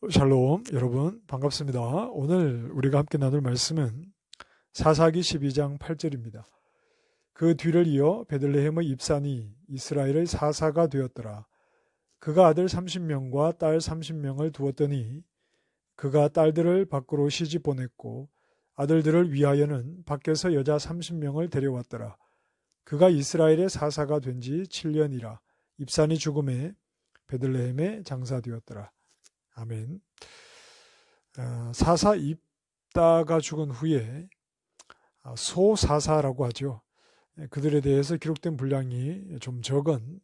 샬롬 여러분 반갑습니다. 오늘 우리가 함께 나눌 말씀은 사사기 12장 8절입니다. 그 뒤를 이어 베들레헴의 입산이 이스라엘의 사사가 되었더라. 그가 아들 30명과 딸 30명을 두었더니 그가 딸들을 밖으로 시집 보냈고 아들들을 위하여는 밖에서 여자 30명을 데려왔더라. 그가 이스라엘의 사사가 된 지 7년이라. 입산이 죽음에 베들레헴에 장사되었더라. 아멘. 사사 입다가 죽은 후에 소사사라고 하죠. 그들에 대해서 기록된 분량이 좀 적은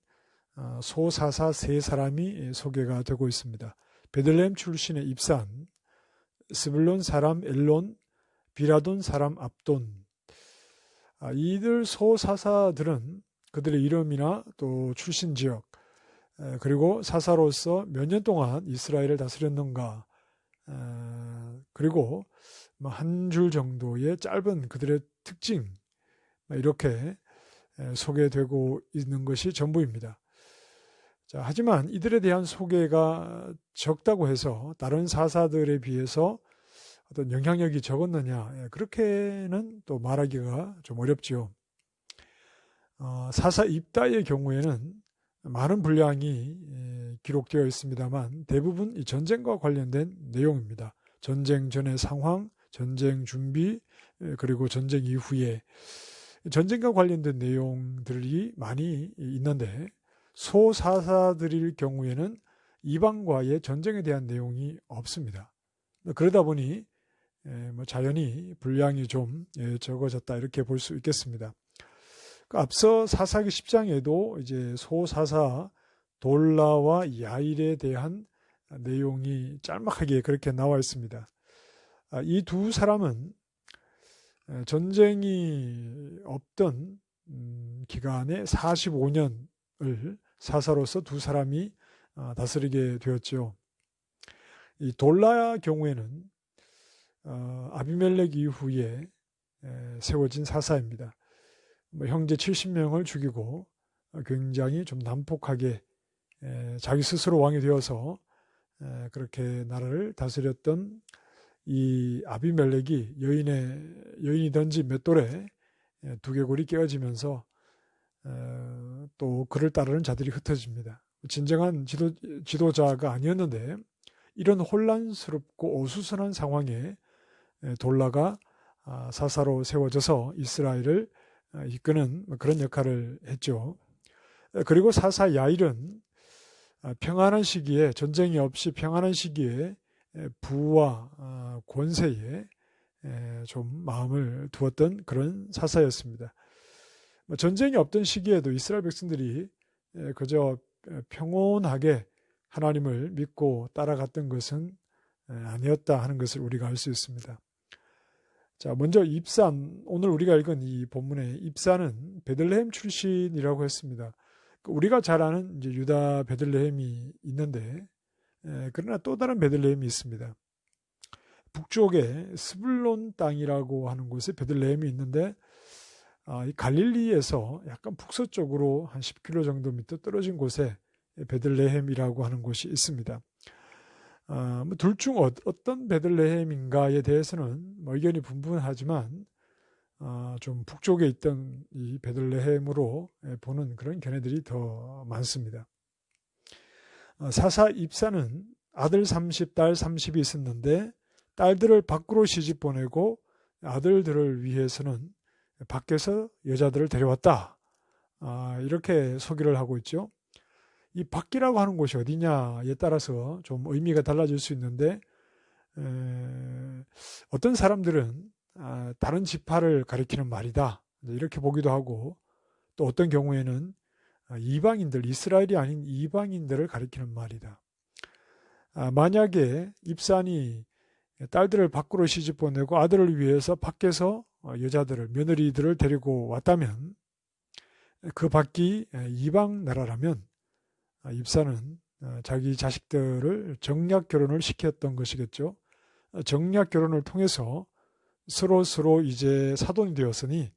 소사사 세 사람이 소개가 되고 있습니다. 베들레헴 출신의 입산, 스불론 사람 엘론, 비라돈 사람 압돈. 이들 소사사들은 그들의 이름이나 또 출신 지역, 그리고 사사로서 몇 년 동안 이스라엘을 다스렸는가, 그리고 한 줄 정도의 짧은 그들의 특징, 이렇게 소개되고 있는 것이 전부입니다. 자, 하지만 이들에 대한 소개가 적다고 해서 다른 사사들에 비해서 어떤 영향력이 적었느냐, 그렇게는 또 말하기가 좀 어렵죠. 사사 입다의 경우에는 많은 분량이 기록되어 있습니다만 대부분 이 전쟁과 관련된 내용입니다. 전쟁 전의 상황, 전쟁 준비, 그리고 전쟁 이후에 전쟁과 관련된 내용들이 많이 있는데 소사사들일 경우에는 이방과의 전쟁에 대한 내용이 없습니다. 그러다 보니 자연히 분량이 좀 적어졌다 이렇게 볼 수 있겠습니다. 앞서 사사기 10장에도 이제 소사사 돌라와 야일에 대한 내용이 짤막하게 그렇게 나와 있습니다. 이 두 사람은 전쟁이 없던 기간에 45년을 사사로서 두 사람이 다스리게 되었죠. 이 돌라 경우에는 아비멜렉 이후에 세워진 사사입니다. 형제 70명을 죽이고 굉장히 좀 난폭하게 자기 스스로 왕이 되어서 그렇게 나라를 다스렸던 이 아비멜렉이 여인이든지 맷돌에 두개골이 깨어지면서 또 그를 따르는 자들이 흩어집니다. 진정한 지도자가 아니었는데 이런 혼란스럽고 어수선한 상황에 돌라가 사사로 세워져서 이스라엘을 이끄는 그런 역할을 했죠. 그리고 사사 야일은 평안한 시기에, 전쟁이 없이 평안한 시기에 부와 권세에 좀 마음을 두었던 그런 사사였습니다. 전쟁이 없던 시기에도 이스라엘 백성들이 그저 평온하게 하나님을 믿고 따라갔던 것은 아니었다 하는 것을 우리가 알 수 있습니다. 자, 먼저 입산, 오늘 우리가 읽은 이 본문의 입산은 베들레헴 출신이라고 했습니다. 우리가 잘 아는 이제 유다 베들레헴이 있는데, 그러나 또 다른 베들레헴이 있습니다. 북쪽에 스불론 땅이라고 하는 곳에 베들레헴이 있는데, 이 갈릴리에서 약간 북서쪽으로 한 10km 정도 밑에 떨어진 곳에 베들레헴이라고 하는 곳이 있습니다. 둘 중 어떤 베들레헴인가에 대해서는 의견이 분분하지만 좀 북쪽에 있던 이 베들레헴으로 보는 그런 견해들이 더 많습니다. 사사 입사는 아들 30, 딸 30이 있었는데 딸들을 밖으로 시집 보내고 아들들을 위해서는 밖에서 여자들을 데려왔다. 이렇게 소개를 하고 있죠. 이 밖이라고 하는 곳이 어디냐에 따라서 좀 의미가 달라질 수 있는데 어떤 사람들은 다른 지파를 가리키는 말이다 이렇게 보기도 하고 또 어떤 경우에는 이방인들, 이스라엘이 아닌 이방인들을 가리키는 말이다. 만약에 입산이 딸들을 밖으로 시집 보내고 아들을 위해서 밖에서 여자들을, 며느리들을 데리고 왔다면 그 밖이 이방 나라라면 입사는 자기 자식들을 정략 결혼을 시켰던 것이겠죠. 정략 결혼을 통해서 서로 이제 사돈이 되었으니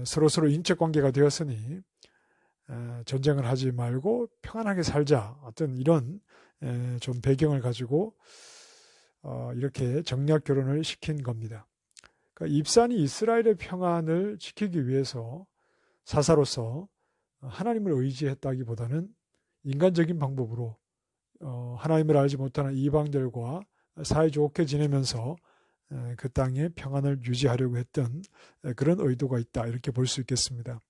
서로 인적 관계가 되었으니 전쟁을 하지 말고 평안하게 살자. 어떤 이런 좀 배경을 가지고 이렇게 정략 결혼을 시킨 겁니다. 그러니까 입산이 이스라엘의 평안을 지키기 위해서 사사로서 하나님을 의지했다기보다는 인간적인 방법으로 하나님을 알지 못하는 이방들과 사이좋게 지내면서 그 땅의 평안을 유지하려고 했던 그런 의도가 있다, 이렇게 볼 수 있겠습니다.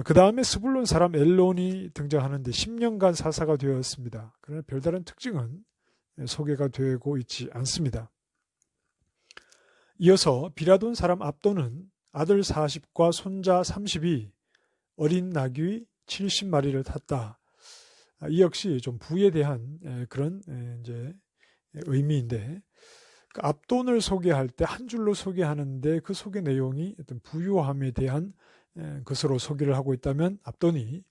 그 다음에 스불론 사람 엘론이 등장하는데 10년간 사사가 되었습니다. 그러나 별다른 특징은 소개가 되고 있지 않습니다. 이어서 비라돈 사람 압돈은 아들 40과 손자 30이 어린 나귀 70마리를 탔다. 이 역시 좀 부에 대한 그런 이제 의미인데, 압돈을 소개할 때 한 줄로 소개하는데 그 소개 내용이 어떤 부유함에 대한 것으로 소개를 하고 있다면, 압돈이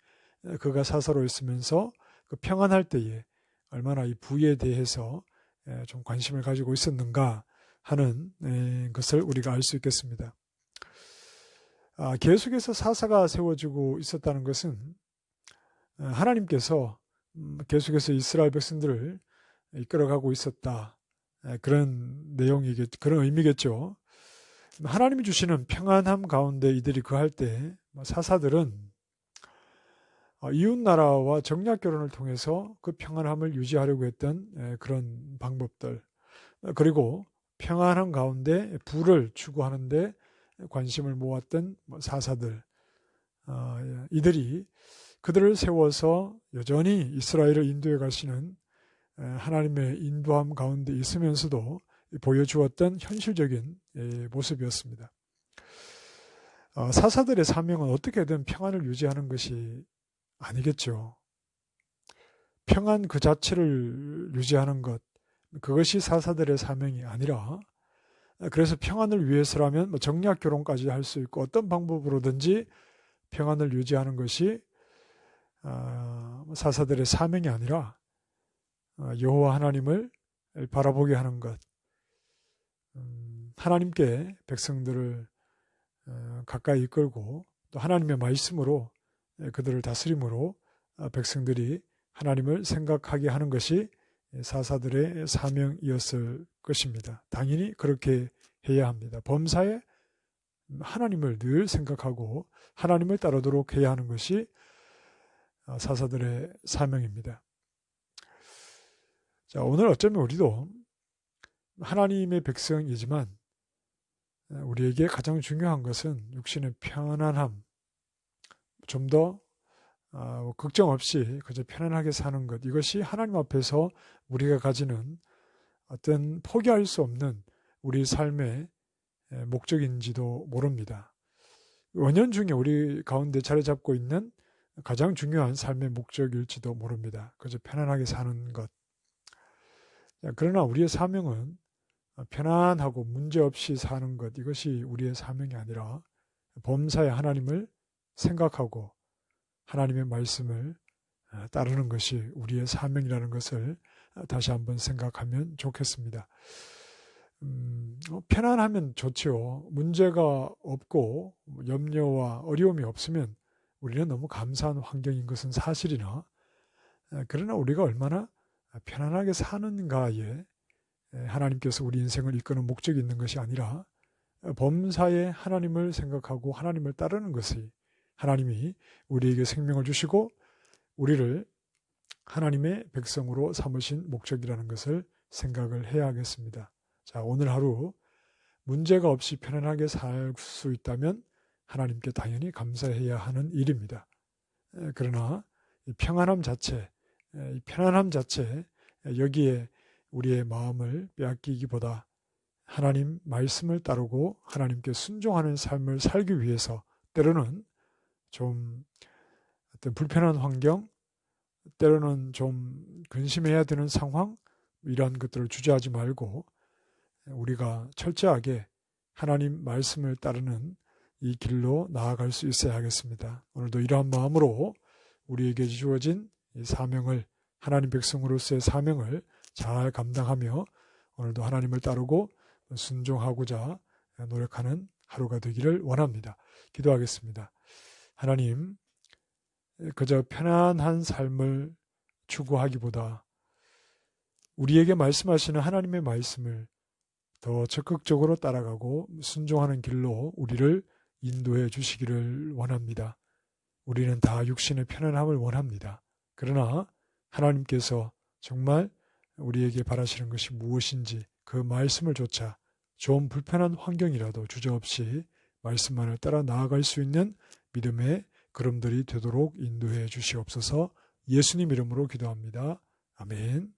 그가 사사로 있으면서 그 평안할 때에 얼마나 이 부에 대해서 좀 관심을 가지고 있었는가 하는 것을 우리가 알 수 있겠습니다. 계속해서 사사가 세워지고 있었다는 것은 하나님께서 계속해서 이스라엘 백성들을 이끌어가고 있었다, 그런 그런 의미겠죠. 하나님이 주시는 평안함 가운데 이들이 거할 때 사사들은 이웃 나라와 정략 결혼을 통해서 그 평안함을 유지하려고 했던 그런 방법들, 그리고 평안함 가운데 부를 추구하는데 관심을 모았던 사사들, 이들이 그들을 세워서 여전히 이스라엘을 인도해 가시는 하나님의 인도함 가운데 있으면서도 보여주었던 현실적인 모습이었습니다. 사사들의 사명은 어떻게든 평안을 유지하는 것이 아니겠죠. 평안 그 자체를 유지하는 것, 그것이 사사들의 사명이 아니라, 그래서 평안을 위해서라면 정략 결혼까지 할 수 있고 어떤 방법으로든지 평안을 유지하는 것이 사사들의 사명이 아니라 여호와 하나님을 바라보게 하는 것, 하나님께 백성들을 가까이 이끌고 또 하나님의 말씀으로 그들을 다스림으로 백성들이 하나님을 생각하게 하는 것이 사사들의 사명이었을 것입니다. 당연히 그렇게 해야 합니다. 범사에 하나님을 늘 생각하고 하나님을 따르도록 해야 하는 것이 사사들의 사명입니다. 자, 오늘 어쩌면 우리도 하나님의 백성이지만 우리에게 가장 중요한 것은 육신의 편안함, 좀 더 걱정 없이 그저 편안하게 사는 것, 이것이 하나님 앞에서 우리가 가지는 어떤 포기할 수 없는 우리 삶의 목적인지도 모릅니다. 은연중에 우리 가운데 자리 잡고 있는 가장 중요한 삶의 목적일지도 모릅니다. 그저 편안하게 사는 것. 그러나 우리의 사명은 편안하고 문제없이 사는 것, 이것이 우리의 사명이 아니라 범사에 하나님을 생각하고 하나님의 말씀을 따르는 것이 우리의 사명이라는 것을 다시 한번 생각하면 좋겠습니다. 편안하면 좋죠. 문제가 없고 염려와 어려움이 없으면 우리는 너무 감사한 환경인 것은 사실이나, 그러나 우리가 얼마나 편안하게 사는가에 하나님께서 우리 인생을 이끄는 목적이 있는 것이 아니라 범사에 하나님을 생각하고 하나님을 따르는 것이 하나님이 우리에게 생명을 주시고 우리를 하나님의 백성으로 삼으신 목적이라는 것을 생각을 해야 하겠습니다. 자, 오늘 하루 문제가 없이 편안하게 살 수 있다면 하나님께 당연히 감사해야 하는 일입니다. 그러나 이 평안함 자체, 여기에 우리의 마음을 빼앗기기보다 하나님 말씀을 따르고 하나님께 순종하는 삶을 살기 위해서 때로는 좀 어떤 불편한 환경, 때로는 좀 근심해야 되는 상황, 이러한 것들을 주저하지 말고 우리가 철저하게 하나님 말씀을 따르는 이 길로 나아갈 수 있어야 하겠습니다. 오늘도 이러한 마음으로 우리에게 주어진 이 사명을, 하나님 백성으로서의 사명을 잘 감당하며 오늘도 하나님을 따르고 순종하고자 노력하는 하루가 되기를 원합니다. 기도하겠습니다. 하나님, 그저 편안한 삶을 추구하기보다 우리에게 말씀하시는 하나님의 말씀을 더 적극적으로 따라가고 순종하는 길로 우리를 인도해 주시기를 원합니다. 우리는 다 육신의 편안함을 원합니다. 그러나 하나님께서 정말 우리에게 바라시는 것이 무엇인지 그 말씀을 조차 좀 불편한 환경이라도 주저없이 말씀만을 따라 나아갈 수 있는 믿음의 걸음들이 되도록 인도해 주시옵소서. 예수님 이름으로 기도합니다. 아멘.